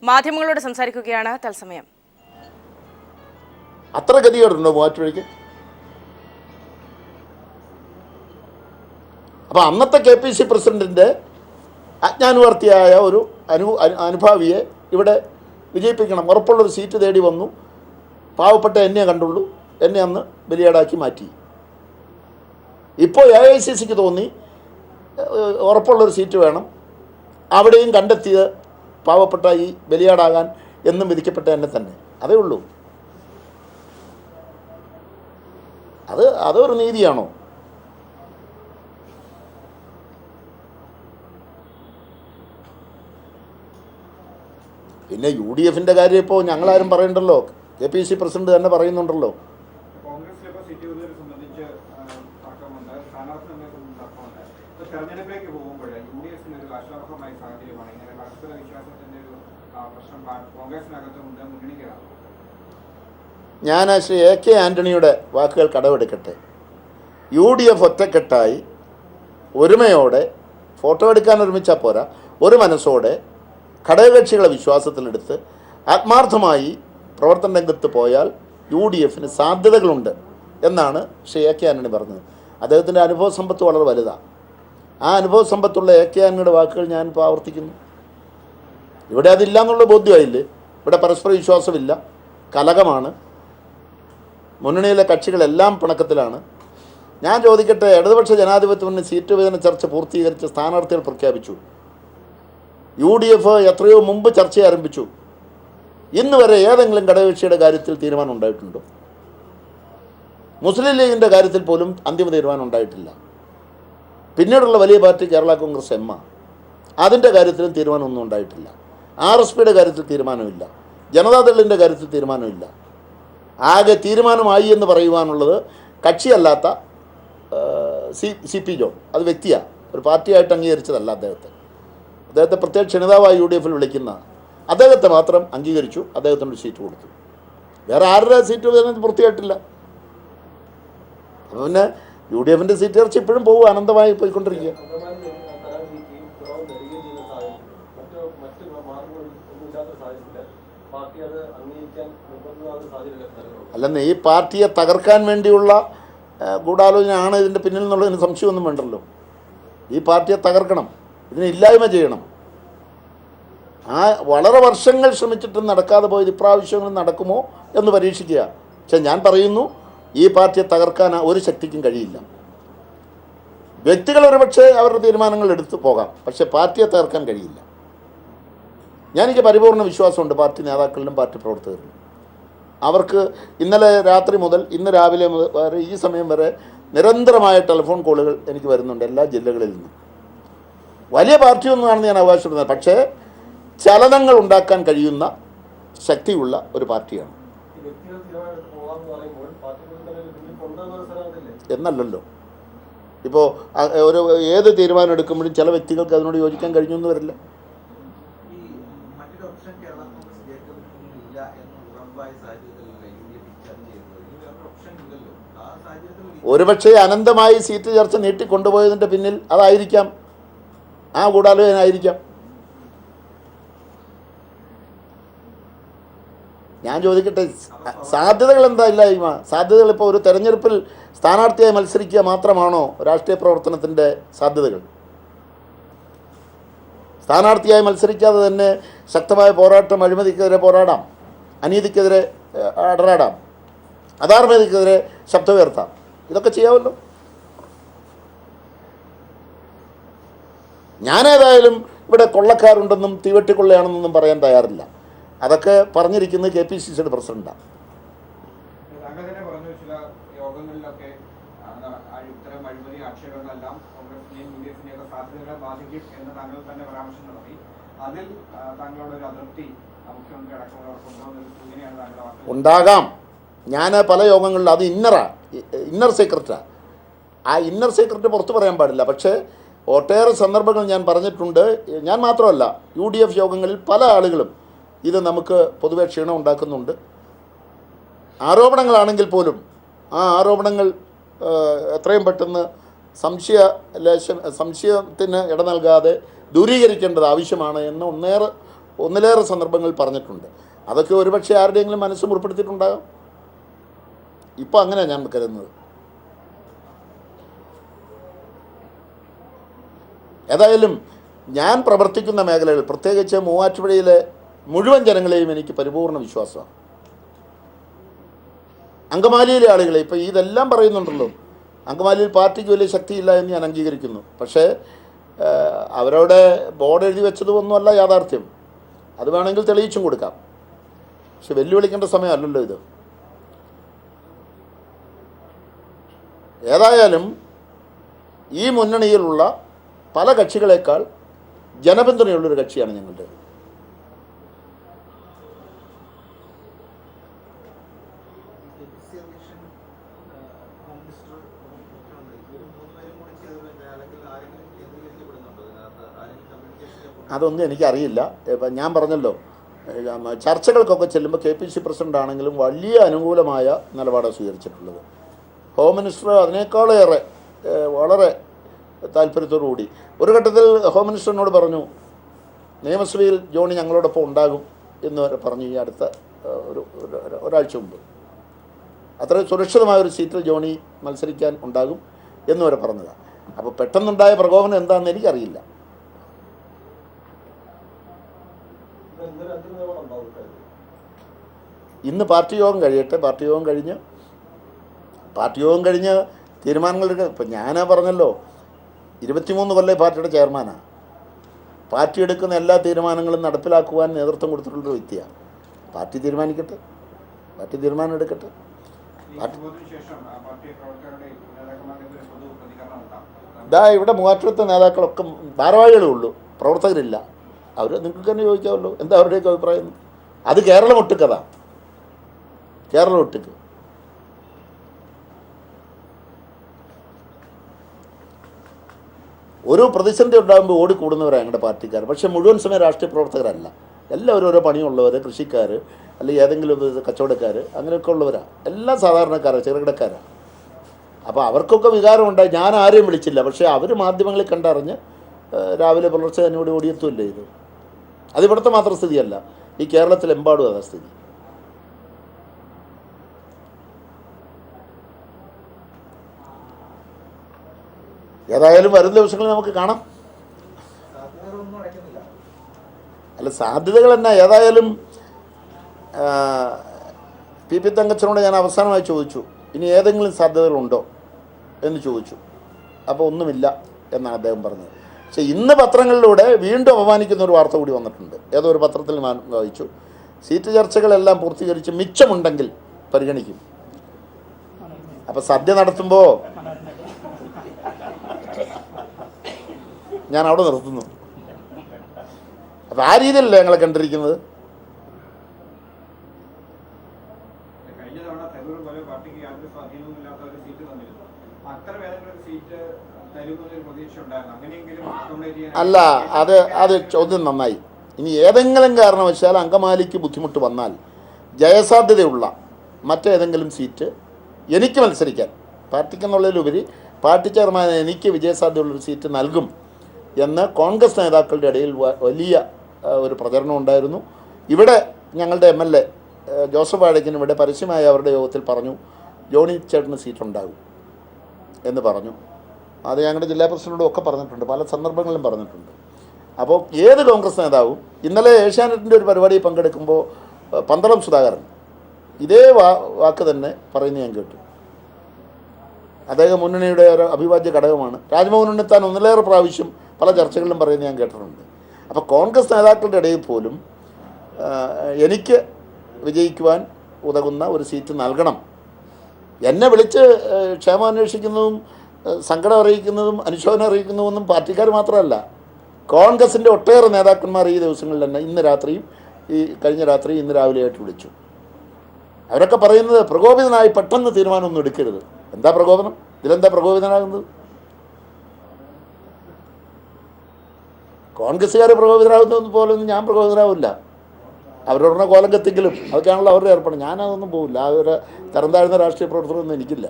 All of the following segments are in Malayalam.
മാധ്യമങ്ങളോട് സംസാരിക്കുകയാണ് തത്സമയം. അത്ര ഗതികേടുണ്ടോ മൂവാറ്റുപുഴയ്ക്ക്? അപ്പോൾ അന്നത്തെ KPC പ്രസിഡന്റിൻ്റെ അജ്ഞാനുവർത്തിയായ ഒരു അനുഭാവിയെ ഇവിടെ വിജയിപ്പിക്കണം, ഉറപ്പുള്ളൊരു സീറ്റ് തേടി വന്നു. പാവപ്പെട്ട എന്നെ കണ്ടുള്ളൂ, എന്നെ അന്ന് ബലിയാടാക്കി മാറ്റി. ഇപ്പോൾ AICCക്ക് തോന്നി ഉറപ്പുള്ളൊരു സീറ്റ് വേണം, അവിടെയും കണ്ടെത്തിയത് പാവപ്പെട്ട ഈ ബലിയാടാകാൻ എന്നും വിധിക്കപ്പെട്ട എന്നെ തന്നെ. അതേ ഉള്ളൂ. അതൊരു നീതിയാണോ? പിന്നെ UDFൻ്റെ കാര്യം ഇപ്പോൾ ഞങ്ങളാരും പറയണ്ടല്ലോ, KPC പ്രസിഡന്റ് തന്നെ പറയുന്നുണ്ടല്ലോ. ഞാൻ ശ്രീ AK ആൻ്റണിയുടെ വാക്കുകൾ കടമെടുക്കട്ടെ. UDF ഒറ്റക്കെട്ടായി ഒരുമയോടെ ഫോട്ടോ എടുക്കാൻ ഒരുമിച്ചാൽ പോരാ, ഒരു മനസ്സോടെ ഘടകകക്ഷികളെ വിശ്വാസത്തിലെടുത്ത് ആത്മാർത്ഥമായി പ്രവർത്തന രംഗത്ത് പോയാൽ UDFന് സാധ്യതകളുണ്ട് എന്നാണ് ശ്രീ AK ആൻ്റണി പറഞ്ഞത്. അദ്ദേഹത്തിൻ്റെ അനുഭവ സമ്പത്ത് വളരെ വലുതാണ്. ആ അനുഭവ സമ്പത്തുള്ള AK ആൻ്റണിയുടെ വാക്കുകൾ ഞാനിപ്പോൾ ആവർത്തിക്കുന്നു. ഇവിടെ അതില്ല എന്നുള്ള ബോധ്യമായില്ലേ? ഇവിടെ പരസ്പര വിശ്വാസമില്ല, കലഹമാണ്, മുന്നണിയിലെ കക്ഷികളെല്ലാം പിണക്കത്തിലാണ്. ഞാൻ ചോദിക്കട്ടെ, ഇടതുപക്ഷ ജനാധിപത്യ മുന്നണി സീറ്റ് വിഭജന ചർച്ച പൂർത്തീകരിച്ച് സ്ഥാനാർത്ഥികൾ പ്രഖ്യാപിച്ചു. UDF എത്രയോ മുമ്പ് ചർച്ച ആരംഭിച്ചു. ഇന്ന് വരെ ഏതെങ്കിലും ഘടകകക്ഷിയുടെ കാര്യത്തിൽ തീരുമാനം ഉണ്ടായിട്ടുണ്ടോ? മുസ്ലിം ലീഗിൻ്റെ കാര്യത്തിൽ പോലും അന്തിമ തീരുമാനം ഉണ്ടായിട്ടില്ല. പിന്നീടുള്ള വലിയ പാർട്ടി കേരള കോൺഗ്രസ് എം, അതിൻ്റെ കാര്യത്തിലും തീരുമാനമൊന്നും ഉണ്ടായിട്ടില്ല. RSPയുടെ കാര്യത്തിൽ തീരുമാനമില്ല. ജനതാദളിൻ്റെ കാര്യത്തിൽ തീരുമാനമില്ല. ആകെ തീരുമാനമായി എന്ന് പറയുവാനുള്ളത് കക്ഷിയല്ലാത്ത CP ജോൺ, അത് വ്യക്തിയാണ്, ഒരു പാർട്ടിയായിട്ട് അംഗീകരിച്ചതല്ല. അദ്ദേഹത്തെ പ്രത്യേക നേതാവായി UDFൽ വിളിക്കുന്ന അദ്ദേഹത്തെ മാത്രം അംഗീകരിച്ചു, അദ്ദേഹത്തിനൊരു സീറ്റ് കൊടുത്തു. വേറെ ആരുടെ സീറ്റ് പൂർത്തിയായിട്ടില്ല. അപ്പോൾ പിന്നെ UDFൻ്റെ സീറ്റ് ചർച്ച ഇപ്പോഴും പോകും, അനന്തമായി പോയിക്കൊണ്ടിരിക്കുക. അല്ലെന്ന് ഈ പാർട്ടിയെ തകർക്കാൻ വേണ്ടിയുള്ള ഗൂഢാലോചനയാണ് ഇതിൻ്റെ പിന്നിൽ എന്നുള്ളതിന് സംശയമൊന്നും വേണ്ടല്ലോ. ഈ പാർട്ടിയെ തകർക്കണം, ഇതിനെ ഇല്ലായ്മ ചെയ്യണം. വളരെ വർഷങ്ങൾ ശ്രമിച്ചിട്ടും നടക്കാതെ പോയത് ഇപ്രാവശ്യങ്ങളിൽ നടക്കുമോ എന്ന് പരീക്ഷിക്കുക. പക്ഷെ ഞാൻ പറയുന്നു, ഈ പാർട്ടിയെ തകർക്കാൻ ഒരു ശക്തിക്കും കഴിയില്ല. വ്യക്തികൾ ഒരുപക്ഷെ അവരുടെ തീരുമാനങ്ങൾ എടുത്തു പോകാം, പക്ഷെ പാർട്ടിയെ തകർക്കാൻ കഴിയില്ല. എനിക്ക് പരിപൂർണ്ണ വിശ്വാസമുണ്ട് പാർട്ടി നേതാക്കളിലും പാർട്ടി പ്രവർത്തകരിലും. അവർക്ക് ഇന്നലെ രാത്രി മുതൽ ഇന്ന് രാവിലെ വരെ ഈ സമയം വരെ നിരന്തരമായ ടെലിഫോൺ കോളുകൾ എനിക്ക് വരുന്നുണ്ട് എല്ലാ ജില്ലകളിൽ നിന്നും. വലിയ പാർട്ടിയൊന്നുമാണെന്ന് ഞാൻ അവകാശപ്പെടുന്നത്, പക്ഷേ ചലനങ്ങൾ ഉണ്ടാക്കാൻ കഴിയുന്ന ശക്തിയുള്ള ഒരു പാർട്ടിയാണ്. എന്നല്ലല്ലോ, ഇപ്പോൾ ഏത് തീരുമാനം എടുക്കുമ്പോഴും ചില വ്യക്തികൾക്ക് അതിനോട് യോജിക്കാൻ കഴിഞ്ഞൊന്നും വരില്ല. ഒരുപക്ഷെ അനന്തമായി സീറ്റ് ചർച്ച നീട്ടിക്കൊണ്ടുപോയതിൻ്റെ പിന്നിൽ അതായിരിക്കാം, ആ ഗൂഢാലോചനയായിരിക്കാം. ഞാൻ ചോദിക്കട്ടെ, സാധ്യതകൾ എന്താ ഇല്ലായ്മ? സാധ്യതകൾ ഇപ്പോൾ ഒരു തെരഞ്ഞെടുപ്പിൽ സ്ഥാനാർത്ഥിയായി മത്സരിക്കുക മാത്രമാണോ രാഷ്ട്രീയ പ്രവർത്തനത്തിൻ്റെ സാധ്യതകൾ? സ്ഥാനാർത്ഥിയായി മത്സരിക്കാതെ തന്നെ ശക്തമായ പോരാട്ടം, അഴിമതിക്കെതിരെ പോരാടാം, അനീതിക്കെതിരെ അടരാടാം, അധാർമികതയ്ക്കെതിരെ ശബ്ദമുയർത്താം. ഇതൊക്കെ ചെയ്യാമല്ലോ. ഞാനേതായാലും ഇവിടെ കൊള്ളക്കാരുണ്ടെന്നും തീവെട്ടിക്കൊള്ളയാണെന്നൊന്നും പറയാൻ തയ്യാറില്ല. അതൊക്കെ പറഞ്ഞിരിക്കുന്നത് KPCCയുടെ പ്രസിഡന്റാണ്. ഉണ്ടാകാം. ഞാൻ പല യോഗങ്ങളിൽ, അത് ഇന്നർ സീക്രറ്റാണ്. ആ ഇന്നർ സീക്രറ്റ് പുറത്ത് പറയാൻ പാടില്ല. പക്ഷേ ഒട്ടേറെ സന്ദർഭങ്ങൾ ഞാൻ പറഞ്ഞിട്ടുണ്ട്. ഞാൻ മാത്രമല്ല, UDF യോഗങ്ങളിൽ പല ആളുകളും ഇത് നമുക്ക് പൊതുവെ ക്ഷീണം ഉണ്ടാക്കുന്നുണ്ട്. ആരോപണങ്ങളാണെങ്കിൽ പോലും ആ ആരോപണങ്ങൾ എത്രയും പെട്ടെന്ന് സംശയത്തിന് ഇട നൽകാതെ ദൂരീകരിക്കേണ്ടത് ആവശ്യമാണ് എന്ന് ഒന്നിലേറെ സന്ദർഭങ്ങളിൽ പറഞ്ഞിട്ടുണ്ട്. അതൊക്കെ ഒരുപക്ഷെ ആരുടെയെങ്കിലും മനസ്സ് മുറിപ്പെടുത്തിയിട്ടുണ്ടാകും. ഇപ്പം അങ്ങനെയാണ് ഞാൻ കരുതുന്നത്. ഏതായാലും ഞാൻ പ്രവർത്തിക്കുന്ന മേഖലകൾ, പ്രത്യേകിച്ച് മൂവാറ്റുപുഴയിലെ മുഴുവൻ ജനങ്ങളെയും എനിക്ക് പരിപൂർണ്ണ വിശ്വാസമാണ്. അങ്കമാലിയിലെ ആളുകളെ ഇപ്പോൾ ഇതെല്ലാം പറയുന്നുണ്ടല്ലോ, അങ്കമാലിയിൽ പാർട്ടിക്ക് വലിയ ശക്തിയില്ല എന്ന് ഞാൻ അംഗീകരിക്കുന്നു. പക്ഷേ അവരവിടെ ബോർഡ് എഴുതി വെച്ചതൊന്നുമല്ല യാഥാർത്ഥ്യം. അത് വേണമെങ്കിൽ തെളിയിച്ചും കൊടുക്കാം. പക്ഷെ വെല്ലുവിളിക്കേണ്ട സമയമല്ലല്ലോ ഇത്. ഏതായാലും ഈ മുന്നണിയിലുള്ള പല കക്ഷികളെക്കാൾ ജനപിന്തുണയുള്ളൊരു കക്ഷിയാണ് ഞങ്ങളുടെ. അതൊന്നും എനിക്കറിയില്ല. ഞാൻ പറഞ്ഞല്ലോ, ചർച്ചകൾക്കൊക്കെ ചെല്ലുമ്പോൾ KPC പ്രസിഡന്റ് ആണെങ്കിലും വലിയ അനുകൂലമായ നിലപാടാണ് സ്വീകരിച്ചിട്ടുള്ളത്. ഹോം മിനിസ്റ്റർ അതിനേക്കാളേറെ വളരെ താല്പര്യത്തോടുകൂടി ഒരു ഘട്ടത്തിൽ ഹോം മിനിസ്റ്ററിനോട് പറഞ്ഞു, നിയമസഭയിൽ ജോണി ഞങ്ങളോടൊപ്പം ഉണ്ടാകും എന്ന് പറഞ്ഞു. ഈ അടുത്ത ഒരാഴ്ച മുമ്പ് അത്ര സുരക്ഷിതമായൊരു സീറ്റിൽ ജോണി മത്സരിക്കാൻ ഉണ്ടാകും എന്ന് വരെ പറഞ്ഞതാണ്. അപ്പോൾ പെട്ടെന്നുണ്ടായ പ്രകോപനം എന്താണെന്ന് എനിക്കറിയില്ല. ഇന്ന് പാർട്ടി യോഗം കഴിയട്ടെ. പാർട്ടി യോഗം കഴിഞ്ഞ് തീരുമാനങ്ങൾ എടുക്കുക. ഇപ്പം ഞാനാ പറഞ്ഞല്ലോ, 23 കൊല്ലം പാർട്ടിയുടെ ചെയർമാനാണ്. പാർട്ടി എടുക്കുന്ന എല്ലാ തീരുമാനങ്ങളും നടപ്പിലാക്കുവാൻ നേതൃത്വം കൊടുത്തിട്ടുള്ളൊരു വ്യക്തിയാണ്. പാർട്ടി തീരുമാനിക്കട്ടെ, പാർട്ടി തീരുമാനം എടുക്കട്ടെ. ഇവിടെ മൂവാറ്റുപുഴത്തെ നേതാക്കളൊക്കെ ഭാരവാഹികളേ ഉള്ളൂ, പ്രവർത്തകരില്ല. അവർ നിങ്ങൾക്ക് തന്നെ ചോദിക്കാമല്ലോ എന്താ അവരുടെയൊക്കെ അഭിപ്രായം. അത് കേരളം ഒട്ടുക്കഥ, കേരളം ഒട്ടുക്ക്. ഒരു പ്രതിസന്ധി ഉണ്ടാകുമ്പോൾ ഓടിക്കൂടുന്നവരാണ് ഞങ്ങളുടെ പാർട്ടിക്കാർ. പക്ഷേ മുഴുവൻ സമയം രാഷ്ട്രീയ പ്രവർത്തകരല്ല. എല്ലാവരും ഓരോ പണിയുള്ളവർ, കൃഷിക്കാർ, അല്ലെങ്കിൽ ഏതെങ്കിലും കച്ചവടക്കാർ, അങ്ങനെയൊക്കെ ഉള്ളവരാണ്. എല്ലാം സാധാരണക്കാരാണ്, ചെറുകിടക്കാരാണ്. അപ്പോൾ അവർക്കൊക്കെ വികാരമുണ്ടായി. ഞാൻ ആരെയും വിളിച്ചില്ല, പക്ഷേ അവർ മാധ്യമങ്ങളിൽ കണ്ടറിഞ്ഞ് രാവിലെ പുലർച്ചെ തന്നോട് ഓടിയെത്തുമല്ലേ ഇത്. അതിവിടുത്തെ മാത്രം സ്ഥിതിയല്ല, ഈ കേരളത്തിലെമ്പാടും അതാ സ്ഥിതി. ഏതായാലും വരും ദിവസങ്ങളിൽ നമുക്ക് കാണാം. അല്ല, സാധ്യതകൾ തന്നെ. ഏതായാലും PP തങ്കച്ചനോട് ഞാൻ അവസാനമായി ചോദിച്ചു, ഇനി ഏതെങ്കിലും സാധ്യതകളുണ്ടോ എന്ന് ചോദിച്ചു. അപ്പോൾ ഒന്നുമില്ല എന്നാണ് അദ്ദേഹം പറഞ്ഞത്. പക്ഷേ ഇന്ന് പത്രങ്ങളിലൂടെ വീണ്ടും അപമാനിക്കുന്ന ഒരു വാർത്ത കൂടി വന്നിട്ടുണ്ട്. ഏതോ ഒരു പത്രത്തിൽ ഞാൻ വായിച്ചു, സീറ്റ് ചർച്ചകളെല്ലാം പൂർത്തീകരിച്ച് മിച്ചമുണ്ടെങ്കിൽ പരിഗണിക്കും. അപ്പോൾ സദ്യ നടത്തുമ്പോൾ ഞാൻ അവിടെ നിർത്തുന്നു. അപ്പം ആ രീതിയിലല്ലേ ഞങ്ങളെ കണ്ടിരിക്കുന്നത്. അല്ല, അത് ചോദ്യം നന്നായി. ഇനി ഏതെങ്കിലും കാരണവശാൽ അങ്കമാലിക്ക് ബുദ്ധിമുട്ട് വന്നാൽ ജയസാധ്യതയുള്ള മറ്റേതെങ്കിലും സീറ്റ് എനിക്ക് മത്സരിക്കാൻ, പാർട്ടിക്കെന്നുള്ളതിലുപരി പാർട്ടി ചെയർമാൻ എനിക്ക് വിജയസാധ്യതയുള്ളൊരു സീറ്റ് നൽകും എന്ന് കോൺഗ്രസ് നേതാക്കളുടെ ഇടയിൽ വലിയ ഒരു പ്രചരണം ഉണ്ടായിരുന്നു. ഇവിടെ ഞങ്ങളുടെ MLA ജോസഫ് വാഴയ്ക്കനും ഇവിടെ പരസ്യമായി അവരുടെ യോഗത്തിൽ പറഞ്ഞു, ജോണി ചേട്ടന് സീറ്റുണ്ടാകും എന്ന് പറഞ്ഞു. അത് ഞങ്ങളുടെ ജില്ലാ പ്രസിഡന്റും ഒക്കെ പറഞ്ഞിട്ടുണ്ട്, പല സന്ദർഭങ്ങളിലും പറഞ്ഞിട്ടുണ്ട്. അപ്പോൾ ഏത് കോൺഗ്രസ് നേതാവും ഇന്നലെ ഏഷ്യാനെറ്റിൻ്റെ ഒരു പരിപാടിയിൽ പങ്കെടുക്കുമ്പോൾ പന്തളം സുധാകരൻ ഇതേ വാക്ക് തന്നെ പറയുന്നത് ഞാൻ കേട്ടു. അദ്ദേഹം മുന്നണിയുടെ ഒരു അവിഭാജ്യ ഘടകമാണ്. രാജ്മോഹൻ ഉണ്ണിത്താൻ ഒന്നിലേറെ പ്രാവശ്യം പല ചർച്ചകളിലും പറയുന്നത് ഞാൻ കേട്ടിട്ടുണ്ട്. അപ്പോൾ കോൺഗ്രസ് നേതാക്കളുടെ ഇടയിൽ പോലും എനിക്ക് വിജയിക്കുവാൻ ഉതകുന്ന ഒരു സീറ്റ് നൽകണം. എന്നെ വിളിച്ച് ക്ഷേമം അന്വേഷിക്കുന്നതും സങ്കടം അറിയിക്കുന്നതും അനുശോചനം അറിയിക്കുന്നതൊന്നും പാർട്ടിക്കാർ മാത്രമല്ല, കോൺഗ്രസിൻ്റെ ഒട്ടേറെ നേതാക്കന്മാർ ഈ ദിവസങ്ങളിൽ തന്നെ, ഇന്ന് രാത്രിയും ഈ കഴിഞ്ഞ രാത്രിയും ഇന്ന് രാവിലെയായിട്ട് വിളിച്ചു. അവരൊക്കെ പറയുന്നത് പ്രകോപിതനായി പെട്ടെന്ന് തീരുമാനമൊന്നും എടുക്കരുത്. എന്താ പ്രകോപനം? ഇതിലെന്താ പ്രകോപിതനാകുന്നത്? കോൺഗ്രസ്സുകാർ പ്രകോപിതരാകുന്നത് പോലൊന്നും ഞാൻ പ്രകോപിതരാവില്ല. അവരുടെ കോലം കത്തിക്കലും അതൊക്കെയാണല്ലോ അവരുടെ ഏർപ്പാട്. ഞാനതൊന്നും പോകില്ല. ആ ഒരു തരം താഴ്ന്ന രാഷ്ട്രീയ പ്രവർത്തനമൊന്നും എനിക്കില്ല.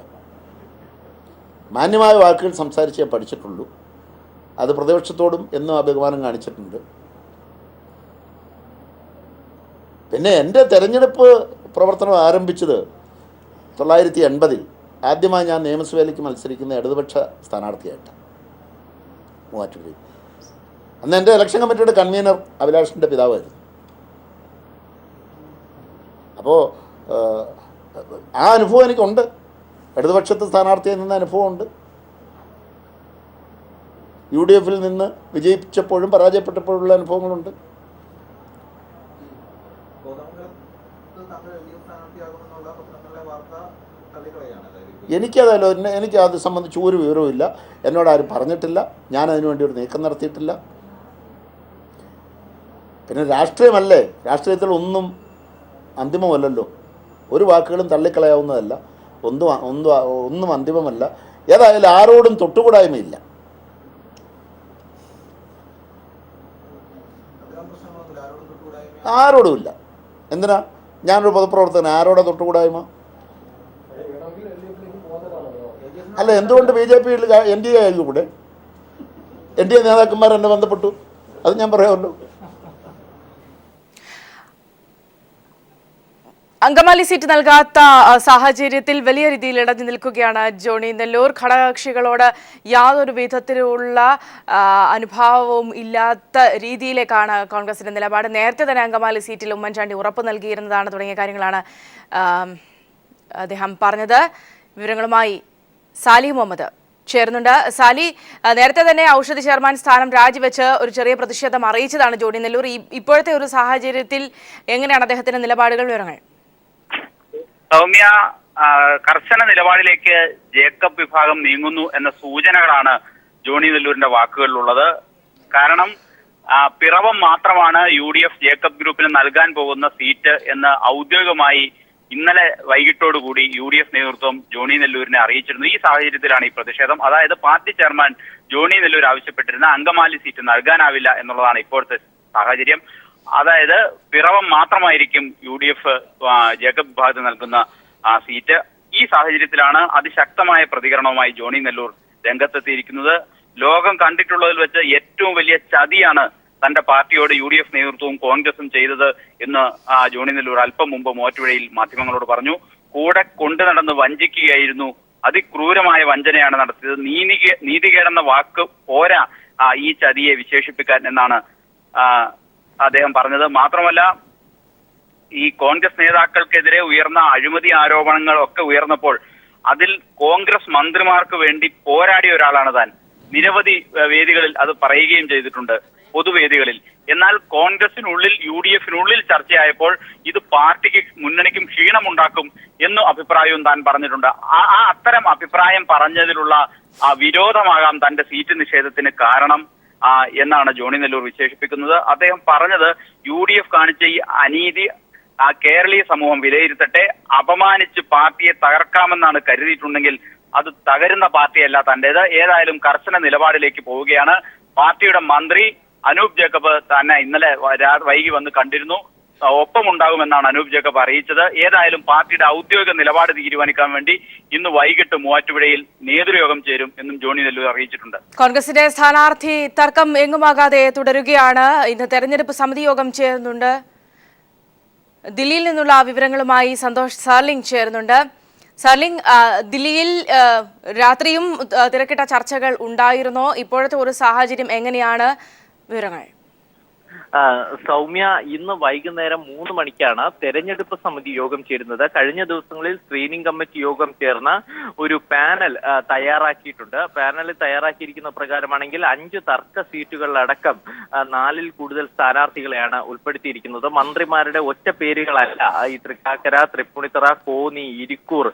മാന്യമായ വാക്കുകൾ സംസാരിച്ചേ പഠിച്ചിട്ടുള്ളൂ. അത് പ്രതിപക്ഷത്തോടും എന്നും ആ ബഹുമാനം കാണിച്ചിട്ടുണ്ട്. പിന്നെ എൻ്റെ തെരഞ്ഞെടുപ്പ് പ്രവർത്തനം ആരംഭിച്ചത് 1980 ആദ്യമായി ഞാൻ നിയമസഭയിലേക്ക് മത്സരിക്കുന്ന ഇടതുപക്ഷ സ്ഥാനാർത്ഥിയായിട്ടാണ്, മൂവാറ്റുപുഴയിൽ. അന്ന് എൻ്റെ ഇലക്ഷൻ കമ്മിറ്റിയുടെ കൺവീനർ അഭിലാഷിൻ്റെ പിതാവായിരുന്നു. അപ്പോൾ ആ അനുഭവം എനിക്കുണ്ട്. ഇടതുപക്ഷത്ത് സ്ഥാനാർത്ഥിയിൽ നിന്ന് അനുഭവമുണ്ട്. UDF നിന്ന് വിജയിച്ചപ്പോഴും പരാജയപ്പെട്ടപ്പോഴുള്ള അനുഭവങ്ങളുണ്ട്. എനിക്കതല്ലോ, എനിക്ക് അത് സംബന്ധിച്ച് ഒരു വിവരവുമില്ല. എന്നോട് ആരും പറഞ്ഞിട്ടില്ല. ഞാൻ അതിനുവേണ്ടി ഒരു നീക്കം നടത്തിയിട്ടില്ല. പിന്നെ രാഷ്ട്രീയമല്ലേ, രാഷ്ട്രീയത്തിൽ ഒന്നും അന്തിമമല്ലല്ലോ. ഒരു വാക്കുകളും തള്ളിക്കളയാവുന്നതല്ല. ഒന്നും അന്തിമമല്ല. ഏതായാലും ആരോടും തൊട്ടുകൂടായ്മയില്ല. ആരോടുമില്ല. എന്തിനാ? ഞാനൊരു പൊതുപ്രവർത്തകൻ, ആരോടെ തൊട്ടുകൂടായ്മ? അല്ല, എന്തുകൊണ്ട് BJP NDA ആയിക്കൂടെ? NDA നേതാക്കന്മാർ എന്നെ ബന്ധപ്പെട്ടു, അത് ഞാൻ പറയാമല്ലോ. അങ്കമാലി സീറ്റ് നൽകാത്ത സാഹചര്യത്തിൽ വലിയ രീതിയിൽ ഇടഞ്ഞു നിൽക്കുകയാണ് ജോണി നെല്ലൂർ. ഘടകകക്ഷികളോട് യാതൊരു വിധത്തിലുള്ള അനുഭാവവും ഇല്ലാത്ത രീതിയിലേക്കാണ് കോൺഗ്രസിന്റെ നിലപാട്. നേരത്തെ തന്നെ അങ്കമാലി സീറ്റിൽ ഉമ്മൻചാണ്ടി ഉറപ്പ് നൽകിയിരുന്നതാണ് തുടങ്ങിയ കാര്യങ്ങളാണ് അദ്ദേഹം പറഞ്ഞത്. വിവരങ്ങളുമായി സാലി മുഹമ്മദ് ചേർന്നുണ്ട്. സാലി, നേരത്തെ തന്നെ ഔഷധി ചെയർമാൻ സ്ഥാനം രാജിവെച്ച് ഒരു ചെറിയ പ്രതിഷേധം അറിയിച്ചതാണ് ജോണി നെല്ലൂർ. ഇപ്പോഴത്തെ ഒരു സാഹചര്യത്തിൽ എങ്ങനെയാണ് അദ്ദേഹത്തിന്റെ നിലപാടുകൾ? വിവരങ്ങൾ. സൗമ്യ, കർശന നിലപാടിലേക്ക് ജേക്കബ് വിഭാഗം നീങ്ങുന്നു എന്ന സൂചനകളാണ് ജോണി നെല്ലൂരിന്റെ വാക്കുകളിലുള്ളത്. കാരണം പിറവം മാത്രമാണ് UDF ജേക്കബ് ഗ്രൂപ്പിന് നൽകാൻ പോകുന്ന സീറ്റ് എന്ന് ഔദ്യോഗികമായി ഇന്നലെ വൈകിട്ടോടുകൂടി UDF നേതൃത്വം ജോണി നെല്ലൂരിനെ അറിയിച്ചിരുന്നു. ഈ സാഹചര്യത്തിലാണ് ഈ പ്രതിഷേധം. അതായത് പാർട്ടി ചെയർമാൻ ജോണി നെല്ലൂർ ആവശ്യപ്പെട്ടിരുന്ന അങ്കമാലി സീറ്റ് നൽകാനാവില്ല എന്നുള്ളതാണ് ഇപ്പോഴത്തെ സാഹചര്യം. അതായത് പിറവം മാത്രമായിരിക്കും UDF ജേക്കബ് വിഭാഗത്തിന് നൽകുന്ന സീറ്റ്. ഈ സാഹചര്യത്തിലാണ് അതിശക്തമായ പ്രതികരണവുമായി ജോണി നെല്ലൂർ രംഗത്തെത്തിയിരിക്കുന്നത്. ലോകം കണ്ടിട്ടുള്ളതിൽ വെച്ച് ഏറ്റവും വലിയ ചതിയാണ് തന്റെ പാർട്ടിയോട് UDF നേതൃത്വവും കോൺഗ്രസും ചെയ്തത് എന്ന് ജോണി നെല്ലൂർ അല്പം മുമ്പ് മൂവാറ്റുപുഴയിൽ മാധ്യമങ്ങളോട് പറഞ്ഞു. കൂടെ കൊണ്ടു നടന്ന് വഞ്ചിക്കുകയായിരുന്നു, അതിക്രൂരമായ വഞ്ചനയാണ് നടത്തിയത്. നീതികേടെന്ന വാക്ക് പോരാ ഈ ചതിയെ വിശേഷിപ്പിക്കാൻ എന്നാണ് അദ്ദേഹം പറഞ്ഞത്. മാത്രമല്ല, ഈ കോൺഗ്രസ് നേതാക്കൾക്കെതിരെ ഉയർന്ന അഴിമതി ആരോപണങ്ങളൊക്കെ ഉയർന്നപ്പോൾ അതിൽ കോൺഗ്രസ് മന്ത്രിമാർക്ക് വേണ്ടി പോരാടിയ ഒരാളാണ് താൻ. നിരവധി വേദികളിൽ അത് പറയുകയും ചെയ്തിട്ടുണ്ട്, പൊതുവേദികളിൽ. എന്നാൽ കോൺഗ്രസിനുള്ളിൽ UDFിനുള്ളിൽ ചർച്ചയായപ്പോൾ ഇത് പാർട്ടിക്ക് മുന്നണിക്കും ക്ഷീണമുണ്ടാക്കും എന്ന അഭിപ്രായവും താൻ പറഞ്ഞിട്ടുണ്ട്. അത്തരം അഭിപ്രായം പറഞ്ഞതിലുള്ള വിരോധമാകാം തന്റെ സീറ്റ് നിഷേധത്തിന് കാരണം എന്നാണ് ജോണി നെല്ലൂർ വിശേഷിപ്പിക്കുന്നത്. അദ്ദേഹം പറഞ്ഞത് UDF കാണിച്ച ഈ അനീതി കേരളീയ സമൂഹം വിലയിരുത്തട്ടെ. അപമാനിച്ച് പാർട്ടിയെ തകർക്കാമെന്നാണ് കരുതിയിട്ടുണ്ടെങ്കിൽ അത് തകരുന്ന പാർട്ടിയല്ല തന്റേത്. ഏതായാലും കർശന നിലപാടിലേക്ക് പോവുകയാണ്. പാർട്ടിയുടെ മന്ത്രി അനൂപ് ജേക്കബ് തന്നെ ഇന്നലെ വൈകി വന്ന് കണ്ടിരുന്നു. ഒപ്പമുണ്ടാകുമെന്നാണ് അനൂപ് ജേക്കബ് അറിയിച്ചത്. ഏതായാലും പാർട്ടിയുടെ ഔദ്യോഗിക നിലപാട് തീരുമാനിക്കാൻ വേണ്ടി ഇന്ന് വൈകിട്ട് മൂവാറ്റുപുഴയിൽ നേതൃയോഗം ചേരും എന്നും ജോണി നെല്ലൂർ അറിയിച്ചിട്ടുണ്ട്. കോൺഗ്രസിന്റെ സ്ഥാനാർത്ഥി തർക്കം എങ്ങുമാകാതെ തുടരുകയാണ്. ഇന്ന് തെരഞ്ഞെടുപ്പ് സമിതി യോഗം ചേരുന്നുണ്ട്. ദില്ലിയിൽ നിന്നുള്ള വിവരങ്ങളുമായി സന്തോഷ് സാർലിംഗ് ചേരുന്നുണ്ട്. സാർലിംഗ്, ദില്ലിയിൽ രാത്രിയും തിരക്കിട്ട ചർച്ചകൾ ഉണ്ടായിരുന്നോ? ഇപ്പോഴത്തെ ഒരു സാഹചര്യം എങ്ങനെയാണ്? വിവരങ്ങൾ. സൗമ്യ, ഇന്ന് വൈകുന്നേരം 3 മണിക്കാണ് തെരഞ്ഞെടുപ്പ് സമിതി യോഗം ചേരുന്നത്. കഴിഞ്ഞ ദിവസങ്ങളിൽ സ്ക്രീനിംഗ് കമ്മിറ്റി യോഗം ചേർന്ന ഒരു പാനൽ തയ്യാറാക്കിയിട്ടുണ്ട്. പാനൽ തയ്യാറാക്കിയിരിക്കുന്ന പ്രകാരമാണെങ്കിൽ 5 തർക്ക സീറ്റുകളിലടക്കം 4-ൽ കൂടുതൽ സ്ഥാനാർത്ഥികളെയാണ് ഉൾപ്പെടുത്തിയിരിക്കുന്നത്. മന്ത്രിമാരുടെ ഒറ്റ പേരുകളല്ല ഈ തൃക്കാക്കര, തൃപ്പൂണിത്തറ, കോന്നി, ഇരിക്കൂർ,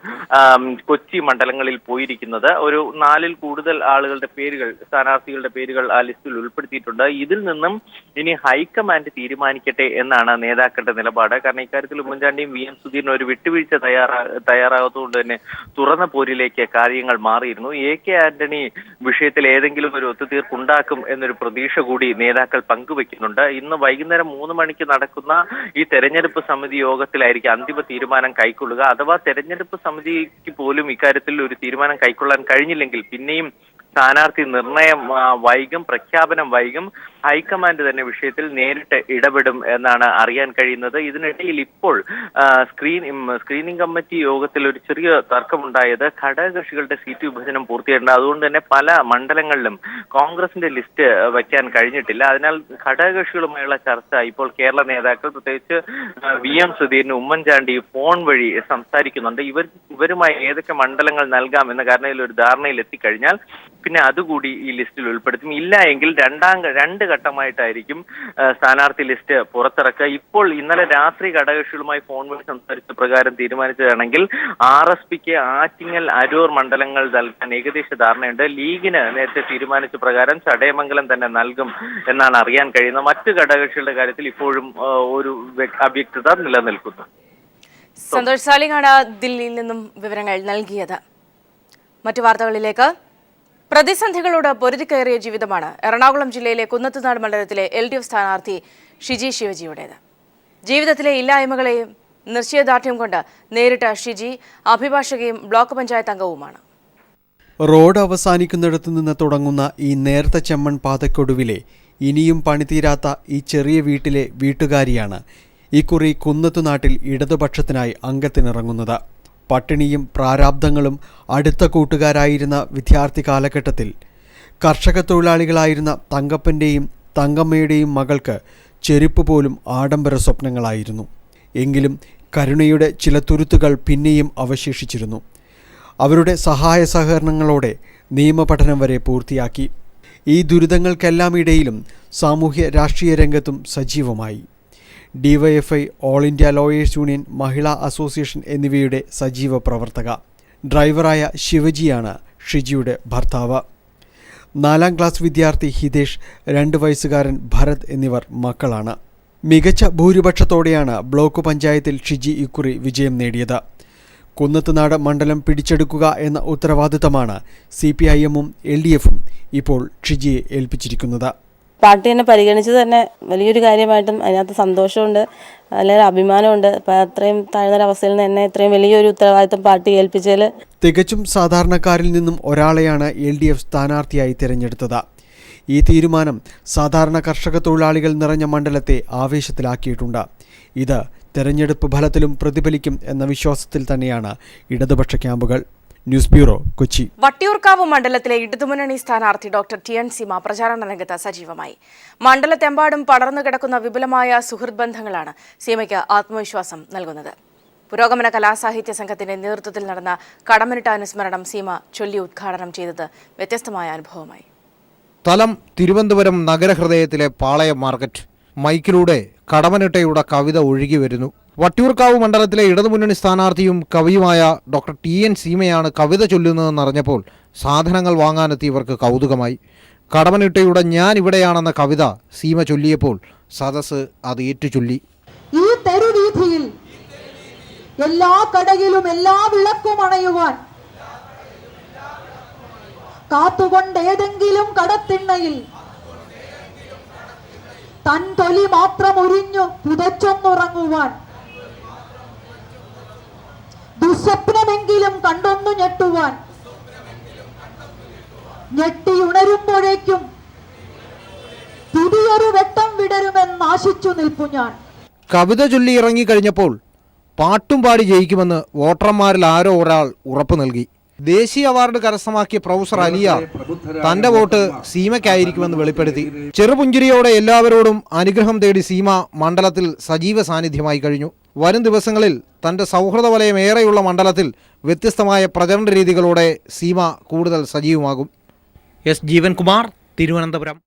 കൊച്ചി മണ്ഡലങ്ങളിൽ പോയിരിക്കുന്നത്. ഒരു 4-ൽ കൂടുതൽ ആളുകളുടെ പേരുകൾ, സ്ഥാനാർത്ഥികളുടെ പേരുകൾ ആ ലിസ്റ്റിൽ ഉൾപ്പെടുത്തിയിട്ടുണ്ട്. ഇതിൽ നിന്നും ഇനി ഹൈക്കമാൻഡ് തീരുമാനിക്കട്ടെ എന്നാണ് നേതാക്കളുടെ നിലപാട്. കാരണം ഇക്കാര്യത്തിൽ ഉമ്മൻചാണ്ടിയും VM സുധീരനും ഒരു വിട്ടുവീഴ്ച തയ്യാറാകാത്തതുകൊണ്ട് തന്നെ തുറന്ന പോരിലേക്ക് കാര്യങ്ങൾ മാറിയിരുന്നു. AK ആന്റണി വിഷയത്തിൽ ഏതെങ്കിലും ഒരു ഒത്തുതീർപ്പുണ്ടാക്കും എന്നൊരു പ്രതീക്ഷ കൂടി നേതാക്കൾ പങ്കുവെക്കുന്നുണ്ട്. ഇന്ന് വൈകുന്നേരം 3 മണിക്ക് നടക്കുന്ന ഈ തെരഞ്ഞെടുപ്പ് സമിതി യോഗത്തിലായിരിക്കും അന്തിമ തീരുമാനം കൈക്കൊള്ളുക. അഥവാ തെരഞ്ഞെടുപ്പ് സമിതിക്ക് പോലും ഇക്കാര്യത്തിൽ ഒരു തീരുമാനം കൈക്കൊള്ളാൻ കഴിഞ്ഞില്ലെങ്കിൽ പിന്നെയും സ്ഥാനാർത്ഥി നിർണയം വൈകും, പ്രഖ്യാപനം വൈകും. ഹൈക്കമാൻഡ് തന്നെ വിഷയത്തിൽ നേരിട്ട് ഇടപെടും എന്നാണ് അറിയാൻ കഴിയുന്നത്. ഇതിനിടയിൽ ഇപ്പോൾ സ്ക്രീനിംഗ് കമ്മിറ്റി യോഗത്തിൽ ഒരു ചെറിയ തർക്കമുണ്ടായത്. ഘടകകക്ഷികളുടെ സീറ്റ് വിഭജനം പൂർത്തിയായിട്ടുണ്ട്. അതുകൊണ്ട് തന്നെ പല മണ്ഡലങ്ങളിലും കോൺഗ്രസിന്റെ ലിസ്റ്റ് വയ്ക്കാൻ കഴിഞ്ഞിട്ടില്ല. അതിനാൽ ഘടകകക്ഷികളുമായുള്ള ചർച്ച ഇപ്പോൾ കേരള നേതാക്കൾ, പ്രത്യേകിച്ച് VM സുധീരനും ഉമ്മൻചാണ്ടി ഫോൺ വഴി സംസാരിക്കുന്നുണ്ട്. ഇവരുമായി ഏതൊക്കെ മണ്ഡലങ്ങൾ നൽകാം എന്ന കാരണത്തിൽ ഒരു ധാരണയിൽ എത്തിക്കഴിഞ്ഞാൽ പിന്നെ അതുകൂടി ഈ ലിസ്റ്റിൽ ഉൾപ്പെടുത്തും. ഇല്ല എങ്കിൽ രണ്ട് ഘട്ടമായിട്ടായിരിക്കും സ്ഥാനാർത്ഥി ലിസ്റ്റ് പുറത്തിറക്കുക. ഇപ്പോൾ ഇന്നലെ രാത്രി ഘടകകക്ഷികളുമായി ഫോൺ വഴി സംസാരിച്ച പ്രകാരം തീരുമാനിച്ചതാണെങ്കിൽ RSPക്ക് ആറ്റിങ്ങൽ, അരൂർ മണ്ഡലങ്ങൾ നൽകാൻ ഏകദേശ ധാരണയുണ്ട്. ലീഗിന് നേരത്തെ തീരുമാനിച്ച പ്രകാരം ചടയമംഗലം തന്നെ നൽകും എന്നാണ് അറിയാൻ കഴിയുന്നത്. മറ്റ് ഘടകകക്ഷികളുടെ കാര്യത്തിൽ ഇപ്പോഴും ഒരു അവ്യക്തത നിലനിൽക്കുന്നു. സന്തോഷ് സാലിങ്ങാണ് ദില്ലിയിൽ നിന്നും വിവരങ്ങൾ നൽകിയത്. മറ്റു വാർത്തകളിലേക്ക്. പ്രതിസന്ധികളോട് പൊരുതിക്കയറിയ ജീവിതമാണ് എറണാകുളം ജില്ലയിലെ കുന്നത്തുനാട് മണ്ഡലത്തിലെ LDF സ്ഥാനാർത്ഥി ഷിജി ശിവജിയുടേത്. ജീവിതത്തിലെ ഇല്ലായ്മകളെയും നിശ്ചയദാർഢ്യം കൊണ്ട് നേരിട്ട ഷിജി അഭിഭാഷകയും ബ്ലോക്ക് പഞ്ചായത്ത് അംഗവുമാണ്. റോഡ് അവസാനിക്കുന്നിടത്തു നിന്ന് തുടങ്ങുന്ന ഈ നേർത്ത ചെമ്മൺ പാതയ്ക്കൊടുവിലെ ഇനിയും പണിതീരാത്ത ഈ ചെറിയ വീട്ടിലെ വീട്ടുകാരിയാണ് ഇക്കുറി കുന്നത്തുനാട്ടിൽ ഇടതുപക്ഷത്തിനായി അംഗത്തിനിറങ്ങുന്നത്. പട്ടിണിയും പ്രാരാബ്ദങ്ങളും അടുത്ത കൂട്ടുകാരായിരുന്ന വിദ്യാർത്ഥി കാലഘട്ടത്തിൽ കർഷക തൊഴിലാളികളായിരുന്ന തങ്കപ്പൻ്റെയും തങ്കമ്മയുടെയും മകൾക്ക് ചെരുപ്പ് പോലും ആഡംബര സ്വപ്നങ്ങളായിരുന്നു. എങ്കിലും കരുണയുടെ ചില തുരുത്തുകൾ പിന്നെയും അവശേഷിച്ചിരുന്നു. അവരുടെ സഹായ സഹകരണങ്ങളോടെ നിയമപഠനം വരെ പൂർത്തിയാക്കി. ഈ ദുരിതങ്ങൾക്കെല്ലാം ഇടയിലും സാമൂഹ്യ രാഷ്ട്രീയ രംഗത്തും സജീവമായി. DYFI, all India lawyers union, Mahila association എന്നിവയുടെ സജീവ പ്രവർത്തക. ഡ്രൈവറായ ശിവജിയാണ് ഷിജിയുടെ ഭർത്താവ്. 4ാം ക്ലാസ് വിദ്യാർത്ഥി ഹിതേഷ്, 2 വയസ്സുകാരൻ ഭരത് എന്നിവർ മക്കളാണ്. മികച്ച ഭൂരിപക്ഷത്തോടെയാണ് ബ്ലോക്ക് പഞ്ചായത്തിൽ ഷിജി ഇക്കുറി വിജയം നേടിയത്. കുന്നത്തുനാട് മണ്ഡലം പിടിച്ചെടുക്കുക എന്ന ഉത്തരവാദിത്തമാണ് CPIM-ഉം LDF-ഉം ഇപ്പോൾ ഷിജിയെ ഏൽപ്പിച്ചിരിക്കുന്നത്. പാർട്ടി എന്നെ പരിഗണിച്ചത് തന്നെ വലിയൊരു കാര്യമായിട്ടും അതിനകത്ത് സന്തോഷമുണ്ട്, അല്ലെങ്കിൽ അഭിമാനമുണ്ട്. അപ്പം അത്രയും താഴ്ന്നൊരവസ്ഥയിൽ നിന്ന് എന്നെ ഇത്രയും വലിയൊരു ഉത്തരവാദിത്തം പാർട്ടി ഏൽപ്പിച്ചതിൽ തികച്ചും സാധാരണക്കാരിൽ നിന്നും ഒരാളെയാണ് LDF സ്ഥാനാർത്ഥിയായി തിരഞ്ഞെടുത്തത്. ഈ തീരുമാനം സാധാരണ കർഷക തൊഴിലാളികൾ നിറഞ്ഞ മണ്ഡലത്തെ ആവേശത്തിലാക്കിയിട്ടുണ്ട്. ഇത് തെരഞ്ഞെടുപ്പ് ഫലത്തിലും പ്രതിഫലിക്കും എന്ന വിശ്വാസത്തിൽ തന്നെയാണ് ഇടതുപക്ഷ ക്യാമ്പുകൾ. News bureau, Kochi. വട്ടിയൂർക്കാവ് മണ്ഡലത്തിലെ ഇടതുമുന്നണി സ്ഥാനാർത്ഥി ഡോക്ടർ TN സീമ പ്രചാരണ രംഗത്ത് സജീവമായി. മണ്ഡലത്തെമ്പാടും പടർന്നു കിടക്കുന്ന വിപുലമായ സുഹൃത്ത് ബന്ധങ്ങളാണ് സീമയ്ക്ക് ആത്മവിശ്വാസം നൽകുന്നത്. പുരോഗമന കലാസാഹിത്യ സംഘത്തിന്റെ നേതൃത്വത്തിൽ നടന്ന കടമനിട്ട അനുസ്മരണം സീമ ചൊല്ലി ഉദ്ഘാടനം ചെയ്തത് വ്യത്യസ്തമായ അനുഭവമായി. സ്ഥലം തിരുവനന്തപുരം നഗരഹൃദയത്തിലെ പാളയം മാർക്കറ്റ്. മൈക്കിലൂടെ കടമനിട്ടയുടെ കവിത ഒഴുകി വരുന്നു. വട്ടിയൂർക്കാവ് മണ്ഡലത്തിലെ ഇടതുമുന്നണി സ്ഥാനാർത്ഥിയും കവിയുമായ ഡോക്ടർ TN സീമയാണ് കവിത ചൊല്ലുന്നതെന്നറിഞ്ഞപ്പോൾ സാധനങ്ങൾ വാങ്ങാനെത്തിയവർക്ക് കൗതുകമായി. കടമനിട്ടയുടെ ഞാൻ ഇവിടെയാണെന്ന കവിത സീമ ചൊല്ലിയപ്പോൾ സദസ്സ് അത് ഏറ്റുചൊല്ലി. ഈ തെരുവീഥിയിൽ എല്ലാ കടയിലും എല്ലാ വിളക്കും അണയുവാൻ കാത്തുകൊണ്ട് ഏതെങ്കിലും കടത്തിണ്ണയിൽ തൻ തൊലി മാത്രം ഉരിഞ്ഞു പുതച്ചൊന്നുറങ്ങുവാൻ ദുസ്വപ്നമെങ്കിലും കണ്ടൊന്നു ഞെട്ടുവാൻ ഞെട്ടിയുണരുമ്പോഴേക്കും പുതിയൊരു വെട്ടം വിടരുമെന്നാശിച്ചു നിൽപ്പു ഞാൻ. കവിത ചൊല്ലി ഇറങ്ങിക്കഴിഞ്ഞപ്പോൾ പാട്ടും പാടി ജയിക്കുമെന്ന് വോട്ടർമാരിൽ ആരോ ഒരാൾ ഉറപ്പു നൽകി. ദേശീയ അവാർഡ് കരസ്ഥമാക്കിയ പ്രൊഫസർ അലിയ തന്റെ വോട്ട് സീമയ്ക്കായിരിക്കുമെന്ന് വെളിപ്പെടുത്തി. ചെറുപുഞ്ചിരിയോടെ എല്ലാവരോടും അനുഗ്രഹം തേടി സീമ മണ്ഡലത്തിൽ സജീവ സാന്നിധ്യമായി കഴിഞ്ഞു. വരും ദിവസങ്ങളിൽ തന്റെ സൗഹൃദ വലയം ഏറെയുള്ള മണ്ഡലത്തിൽ വ്യത്യസ്തമായ പ്രചരണ രീതികളോടെ സീമ കൂടുതൽ സജീവമാകും. എസ് ജീവൻകുമാർ, തിരുവനന്തപുരം.